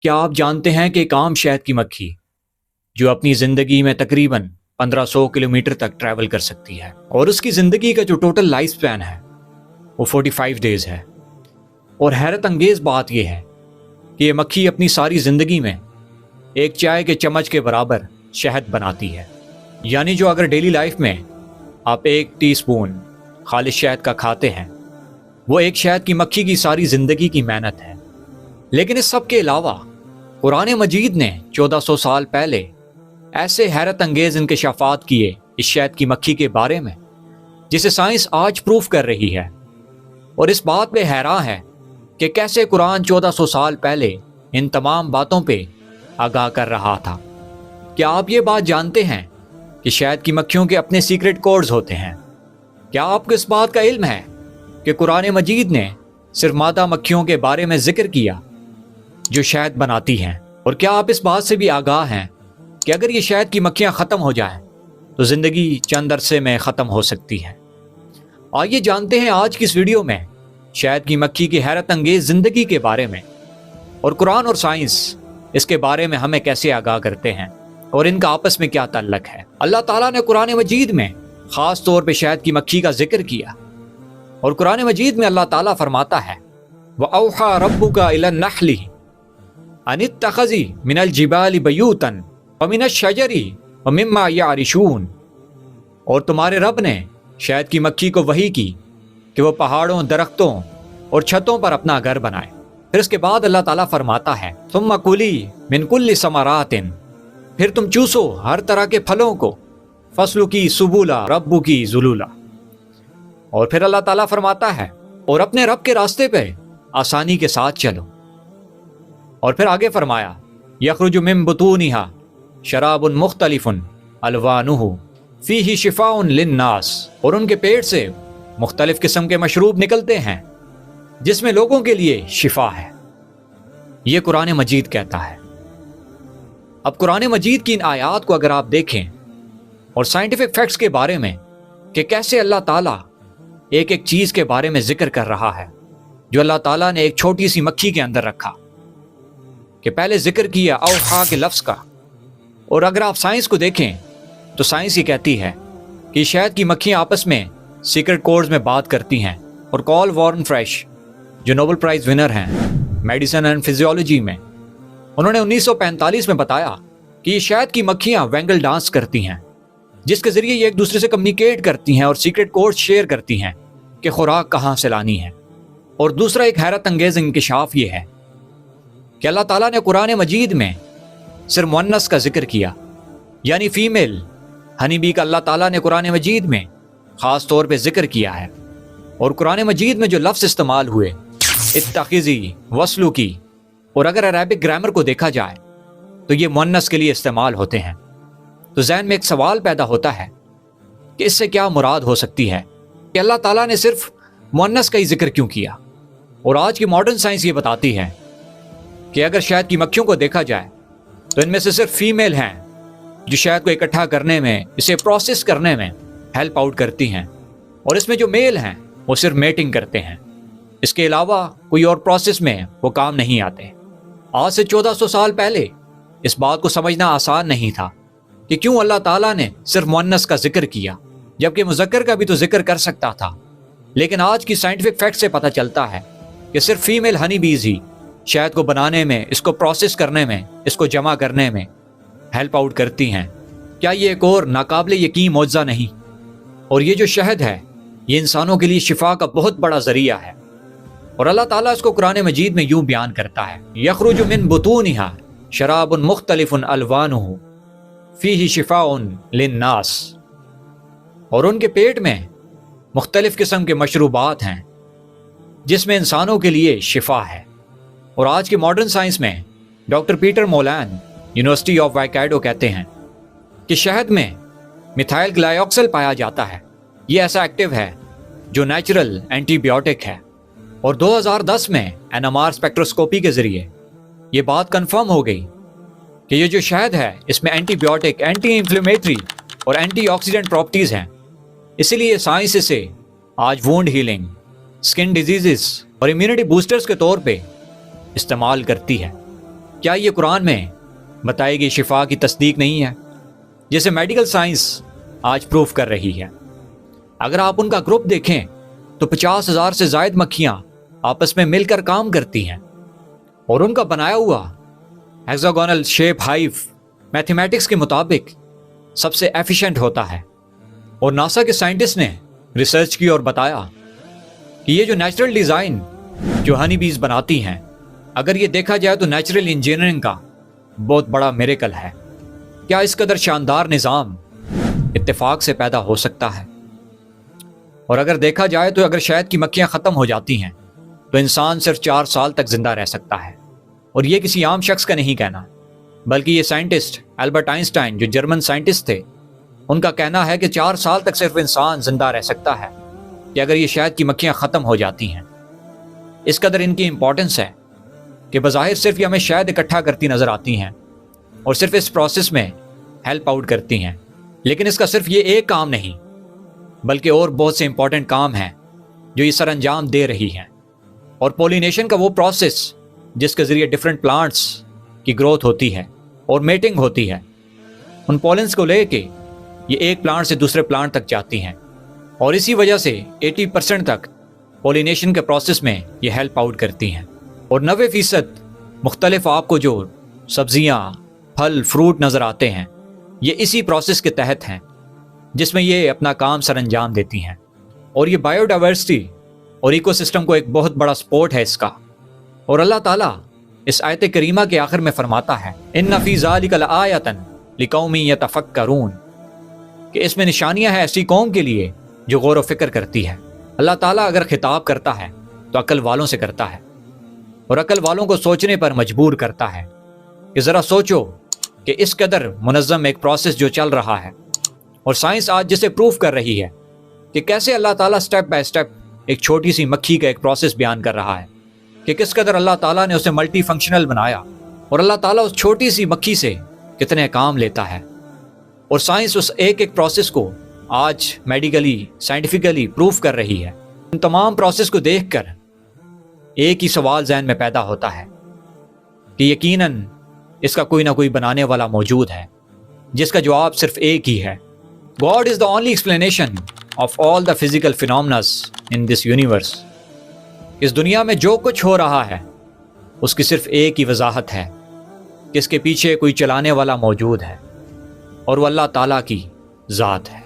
کیا آپ جانتے ہیں کہ ایک عام شہد کی مکھی جو اپنی زندگی میں تقریباً 1500 کلومیٹر تک ٹریول کر سکتی ہے، اور اس کی زندگی کا جو ٹوٹل لائف سپین ہے وہ 45 ڈیز ہے۔ اور حیرت انگیز بات یہ ہے کہ یہ مکھی اپنی ساری زندگی میں ایک چائے کے چمچ کے برابر شہد بناتی ہے، یعنی جو اگر ڈیلی لائف میں آپ 1 ٹی سپون خالص شہد کا کھاتے ہیں، وہ ایک شہد کی مکھی کی ساری زندگی کی محنت ہے۔ لیکن اس سب کے علاوہ قرآن مجید نے 1400 سال پہلے ایسے حیرت انگیز انکشافات کیے اس شہد کی مکھی کے بارے میں جسے سائنس آج پروف کر رہی ہے، اور اس بات پہ حیران ہے کہ کیسے قرآن 1400 سال پہلے ان تمام باتوں پہ آگاہ کر رہا تھا۔ کیا آپ یہ بات جانتے ہیں کہ شہد کی مکھیوں کے اپنے سیکرٹ کوڈز ہوتے ہیں؟ کیا آپ کو اس بات کا علم ہے کہ قرآن مجید نے صرف مادہ مکھیوں کے بارے میں ذکر کیا جو شہد بناتی ہیں؟ اور کیا آپ اس بات سے بھی آگاہ ہیں کہ اگر یہ شہد کی مکھیاں ختم ہو جائیں تو زندگی چند عرصے میں ختم ہو سکتی ہے؟ آئیے جانتے ہیں آج کی اس ویڈیو میں شہد کی مکھی کی حیرت انگیز زندگی کے بارے میں، اور قرآن اور سائنس اس کے بارے میں ہمیں کیسے آگاہ کرتے ہیں اور ان کا آپس میں کیا تعلق ہے۔ اللہ تعالیٰ نے قرآن مجید میں خاص طور پہ شہد کی مکھی کا ذکر کیا، اور قرآن مجید میں اللہ تعالیٰ فرماتا ہے وَأَوْحَى رَبُّكَ إِلَى النَّحْلِ أَنِ اتَّخِذِي مِنَ الْجِبَالِ بَيُوتًا وَمِنَ الشَّجَرِ وَمِمَّا يَعْرِشُونَ، اور تمہارے رب نے شہد کی مکھی کو وحی کی کہ وہ پہاڑوں، درختوں اور چھتوں پر اپنا گھر بنائے۔ پھر اس کے بعد اللہ تعالیٰ فرماتا ہے ثُمَّ كُلِي مِن كُلِّ ثَمَرَاتٍ، پھر تم چوسو ہر طرح کے پھلوں کو، فَاسْلُكِي سُبُلَ رَبُّكِ ذُلُولًا، اور پھر اللہ تعالیٰ فرماتا ہے اور اپنے رب کے راستے پہ آسانی کے ساتھ چلو۔ اور پھر آگے فرمایا یخرج من بطونها شراب مختلف الوانہ فیہ شفاء للناس، اور ان کے پیٹ سے مختلف قسم کے مشروب نکلتے ہیں جس میں لوگوں کے لیے شفا ہے۔ یہ قرآن مجید کہتا ہے۔ اب قرآن مجید کی ان آیات کو اگر آپ دیکھیں اور سائنٹیفک فیکٹس کے بارے میں کہ کیسے اللہ تعالیٰ ایک ایک چیز کے بارے میں ذکر کر رہا ہے جو اللہ تعالیٰ نے ایک چھوٹی سی مکھی کے اندر رکھا، کہ پہلے ذکر کیا اوحا کے لفظ کا، اور اگر آپ سائنس کو دیکھیں تو سائنس یہ کہتی ہے کہ شہد کی مکھیاں آپس میں سیکرٹ کوڈز میں بات کرتی ہیں، اور کال وارن فریش جو نوبل پرائز ونر ہیں میڈیسن اینڈ فزیولوجی میں، انہوں نے 1945 میں بتایا کہ یہ شہد کی مکھیاں وینگل ڈانس کرتی ہیں جس کے ذریعے یہ ایک دوسرے سے کمیونیکیٹ کرتی ہیں اور سیکرٹ کوڈ شیئر کرتی ہیں کہ خوراک کہاں سے لانی ہے۔ اور دوسرا ایک حیرت انگیز انکشاف یہ ہے کہ اللہ تعالیٰ نے قرآن مجید میں صرف مؤنث کا ذکر کیا، یعنی فیمیل ہنی بی کا اللہ تعالیٰ نے قرآن مجید میں خاص طور پہ ذکر کیا ہے، اور قرآن مجید میں جو لفظ استعمال ہوئے اتخذی، وسلوکی، اور اگر عربک گرامر کو دیکھا جائے تو یہ مؤنث کے لیے استعمال ہوتے ہیں۔ تو ذہن میں ایک سوال پیدا ہوتا ہے کہ اس سے کیا مراد ہو سکتی ہے کہ اللہ تعالیٰ نے صرف مؤنث کا ہی ذکر کیوں کیا؟ اور آج کی ماڈرن سائنس یہ بتاتی ہے کہ اگر شہد کی مکھیوں کو دیکھا جائے تو ان میں سے صرف فیمیل ہیں جو شہد کو اکٹھا کرنے میں، اسے پروسیس کرنے میں ہیلپ آؤٹ کرتی ہیں، اور اس میں جو میل ہیں وہ صرف میٹنگ کرتے ہیں، اس کے علاوہ کوئی اور پروسیس میں وہ کام نہیں آتے۔ آج سے 1400 سال پہلے اس بات کو سمجھنا آسان نہیں تھا کہ کیوں اللہ تعالیٰ نے صرف مؤنث کا ذکر کیا جبکہ مذکر کا بھی تو ذکر کر سکتا تھا۔ لیکن آج کی سائنٹیفک فیکٹ سے پتہ چلتا ہے کہ صرف فیمیل ہنی بیز ہی شہد کو بنانے میں، اس کو پروسیس کرنے میں، اس کو جمع کرنے میں ہیلپ آؤٹ کرتی ہیں۔ کیا یہ ایک اور ناقابل یقین معجزہ نہیں؟ اور یہ جو شہد ہے یہ انسانوں کے لیے شفا کا بہت بڑا ذریعہ ہے، اور اللہ تعالیٰ اس کو قرآن مجید میں یوں بیان کرتا ہے یخرج من بطونها شراب مختلف الوانہ فیہ شفاء للناس، اور ان کے پیٹ میں مختلف قسم کے مشروبات ہیں جس میں انسانوں کے لیے شفا ہے۔ اور آج کے ماڈرن سائنس میں ڈاکٹر پیٹر مولان یونیورسٹی آف وائکاڈو کہتے ہیں کہ شہد میں میتھائل گلائیوکسل پایا جاتا ہے، یہ ایسا ایکٹیو ہے جو نیچرل اینٹی بیوٹک ہے، اور 2010 میں NMR اسپیکٹروسکوپی کے ذریعے یہ بات کنفرم ہو گئی کہ یہ جو شہد ہے اس میں اینٹی بیوٹک، اینٹی انفلیمیٹری اور اینٹی آکسیڈنٹ پراپرٹیز ہیں، اسی لیے سائنس اسے آج وونڈ ہیلنگ، اسکن ڈیزیزز اور امیونٹی بوسٹرز کے طور پہ استعمال کرتی ہے۔ کیا یہ قرآن میں بتائی گئی شفا کی تصدیق نہیں ہے جسے میڈیکل سائنس آج پروف کر رہی ہے؟ اگر آپ ان کا گروپ دیکھیں تو 50,000 سے زائد مکھیاں آپس میں مل کر کام کرتی ہیں، اور ان کا بنایا ہوا ہیگزاگونل شیپ ہائیو میتھمیٹکس کے مطابق سب سے ایفیشینٹ ہوتا ہے۔ اور ناسا کے سائنٹسٹ نے ریسرچ کی اور بتایا کہ یہ جو نیچرل ڈیزائن جو ہنی بیز بناتی ہیں، اگر یہ دیکھا جائے تو نیچرل انجینئرنگ کا بہت بڑا میریکل ہے۔ کیا اس قدر شاندار نظام اتفاق سے پیدا ہو سکتا ہے؟ اور اگر دیکھا جائے تو اگر شہد کی مکھیاں ختم ہو جاتی ہیں تو انسان صرف 4 سال تک زندہ رہ سکتا ہے۔ اور یہ کسی عام شخص کا نہیں کہنا، بلکہ یہ سائنٹسٹ البرٹ آئنسٹائن جو جرمن سائنٹسٹ تھے، ان کا کہنا ہے کہ 4 سال تک صرف انسان زندہ رہ سکتا ہے کہ اگر یہ شہد کی مکھیاں ختم ہو جاتی ہیں۔ اس قدر ان کی امپورٹنس ہے کہ بظاہر صرف یہ ہمیں شہد اکٹھا کرتی نظر آتی ہیں اور صرف اس پروسیس میں ہیلپ آؤٹ کرتی ہیں، لیکن اس کا صرف یہ ایک کام نہیں بلکہ اور بہت سے امپورٹنٹ کام ہیں جو یہ سر انجام دے رہی ہیں۔ اور پولینیشن کا وہ پروسیس جس کے ذریعے ڈفرینٹ پلانٹس کی گروتھ ہوتی ہے اور میٹنگ ہوتی ہے، ان پولنس کو لے کے یہ ایک پلانٹ سے دوسرے پلانٹ تک جاتی ہیں، اور اسی وجہ سے 80% تک پولینیشن کے پروسیس میں یہ ہیلپ آؤٹ کرتی ہیں۔ اور 90% مختلف آپ کو جو سبزیاں، پھل، فروٹ نظر آتے ہیں، یہ اسی پروسیس کے تحت ہیں جس میں یہ اپنا کام سر انجام دیتی ہیں۔ اور یہ بائیو ڈائیورسٹی اور ایکو سسٹم کو ایک بہت بڑا سپورٹ ہے اس کا۔ اور اللہ تعالیٰ اس آیت کریمہ کے آخر میں فرماتا ہے ان فی ذالک لآیۃ لقوم یتفکرون، کہ اس میں نشانیاں ہیں ایسی قوم کے لیے جو غور و فکر کرتی ہے۔ اللہ تعالیٰ اگر خطاب کرتا ہے تو عقل والوں سے کرتا ہے، اور عقل والوں کو سوچنے پر مجبور کرتا ہے کہ ذرا سوچو کہ اس قدر منظم ایک پروسیس جو چل رہا ہے، اور سائنس آج جسے پروف کر رہی ہے کہ کیسے اللہ تعالیٰ سٹیپ بائی سٹیپ ایک چھوٹی سی مکھی کا ایک پروسیس بیان کر رہا ہے کہ کس قدر اللہ تعالیٰ نے اسے ملٹی فنکشنل بنایا، اور اللہ تعالیٰ اس چھوٹی سی مکھی سے کتنے کام لیتا ہے۔ اور سائنس اس ایک ایک پروسیس کو آج میڈیکلی، سائنٹیفکلی پروف کر رہی ہے۔ ان تمام پروسیس کو دیکھ کر ایک ہی سوال ذہن میں پیدا ہوتا ہے کہ یقیناً اس کا کوئی نہ کوئی بنانے والا موجود ہے، جس کا جواب صرف ایک ہی ہے۔ God is the only explanation of all the physical phenomena in this universe۔ اس دنیا میں جو کچھ ہو رہا ہے اس کی صرف ایک ہی وضاحت ہے کہ اس کے پیچھے کوئی چلانے والا موجود ہے، اور وہ اللہ تعالیٰ کی ذات ہے۔